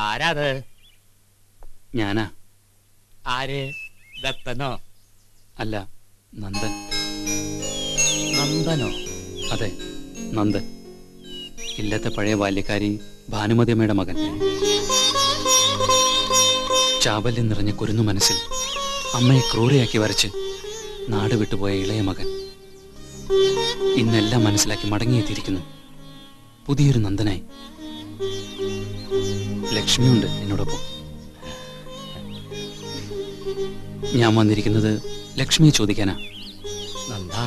ആരാത്? ഞാനാ. ആര്? ദത്തനോ? അല്ല, നന്ദൻ. നന്ദനോ? അതെ, നന്ദൻ. ഇല്ലത്തെ പഴയ ബാല്യക്കാരി ഭാനുമതി അമ്മയുടെ മകൻ. ചാബല്യം നിറഞ്ഞ കുരുന്നു മനസ്സിൽ അമ്മയെ ക്രൂരയാക്കി വരച്ച് നാട് വിട്ടുപോയ ഇളയ മകൻ ഇന്നെല്ലാം മനസ്സിലാക്കി മടങ്ങിയെത്തിയിരിക്കുന്നു, പുതിയൊരു നന്ദനായി. ലക്ഷ്മിയുണ്ട് എന്നോടൊപ്പം. ഞാൻ വന്നിരിക്കുന്നത് ലക്ഷ്മിയെ ചോദിക്കാനാ. നന്ദാ,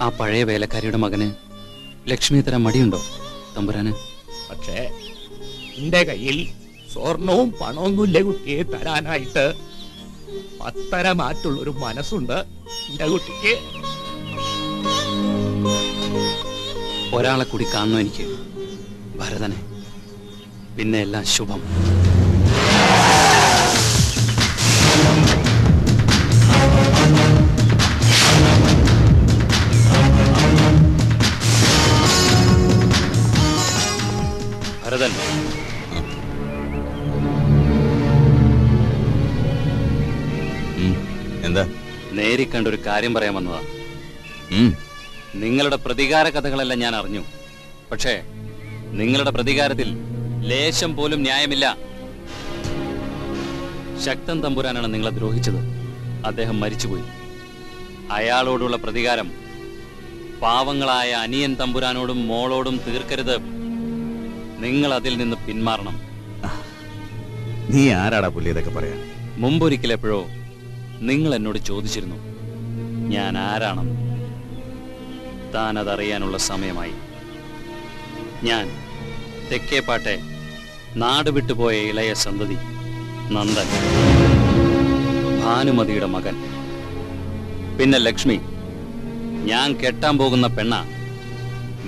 ആ പഴയ വേലക്കാരിയുടെ മകന് ലക്ഷ്മിയെ തരാൻ മടിയുണ്ടോ തമ്പുരാന്? പക്ഷേ എന്റെ കയ്യിൽ സ്വർണവും പണമൊന്നുമില്ല കുട്ടിയെ തരാനായിട്ട്. പത്തരമാറ്റുള്ളൊരു മനസ്സുണ്ട് എന്റെ കുട്ടിക്ക്. ഒരാളെ കൂടി കാണുന്നു എനിക്ക്, ഭരതനെ. പിന്നെ എല്ലാം ശുഭം. ഭരതൻ, എന്താ? നേരിക്കണ്ടൊരു കാര്യം പറയാൻ വന്നതാ. നിങ്ങളുടെ പ്രതികാര കഥകളെല്ലാം ഞാൻ അറിഞ്ഞു. പക്ഷേ നിങ്ങളുടെ പ്രതികാരത്തിൽ ലേശം പോലും ന്യായമില്ല. ശക്തൻ തമ്പുരാനാണ് നിങ്ങളെ ദ്രോഹിച്ചത്. അദ്ദേഹം മരിച്ചുപോയി. അയാളോടുള്ള പ്രതികാരം പാവങ്ങളായ അനിയൻ തമ്പുരാനോടും മോളോടും തീർക്കരുത്. നിങ്ങൾ അതിൽ നിന്ന് പിന്മാറണം. നീ ആരാടാ പുള്ളി ഇതൊക്കെ പറയാൻ? മുമ്പൊരിക്കലെപ്പോഴോ നിങ്ങൾ എന്നോട് ചോദിച്ചിരുന്നു ഞാൻ ആരാണെന്ന്. താൻ അതറിയാനുള്ള സമയമായി. ഞാൻ തെക്കേപ്പാട്ടെ നാട് വിട്ടുപോയ ഇളയ സന്തതി നന്ദൻ, ഭാനുമതിയുടെ മകൻ. പിന്നെ ലക്ഷ്മി, ഞാൻ കെട്ടാൻ പോകുന്ന പെണ്ണ.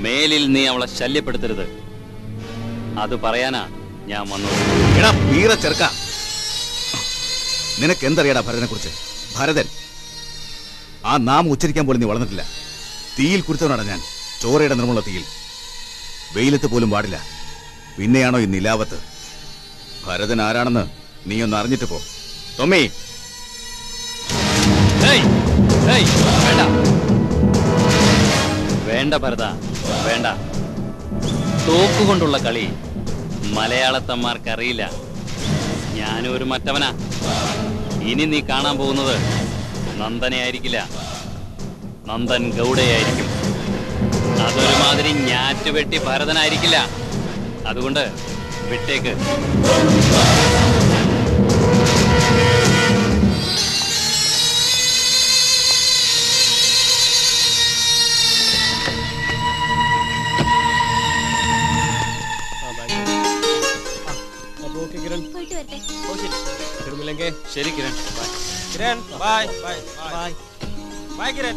മേലിൽ നീ അവളെ ശല്യപ്പെടുത്തരുത്. അത് പറയാനാ ഞാൻ വന്നത്. നിനക്ക് എന്തറിയാടാ ഭരതനെ കുറിച്ച്? ഭരതൻ ആ നാം ഉച്ചരിക്കാൻ പോലും നീ വളർന്നിട്ടില്ല. തീയിൽ കുരുത്തവനാണ് ഞാൻ, ചോരയുടെ നിറമുള്ള തീയിൽ. വെയിലത്ത് പോലും പാടില്ല. പിന്നെയാണോ ഈ നിലാവത്ത്? ഭരതൻ ആരാണെന്ന് നീ ഒന്ന് അറിഞ്ഞിട്ട് പോ. തൊമ്മി, വേണ്ട വേണ്ട ഭരത, വേണ്ട. തോക്കുകൊണ്ടുള്ള കളി മലയാളത്തന്മാർക്കറിയില്ല. ഞാനും ഒരു മറ്റവനാ. ഇനി നീ കാണാൻ പോകുന്നത് നന്ദനെ ആയിരിക്കില്ല, നന്ദൻ ഗൗഡയായിരിക്കും. അതൊരുമാതിരി ഞാറ്റുവെട്ടി ഭരതനായിരിക്കില്ല. അതുകൊണ്ട് വിട്ടേക്ക്. ശരി Kiran. Kiran, bye bye bye bye Kiran.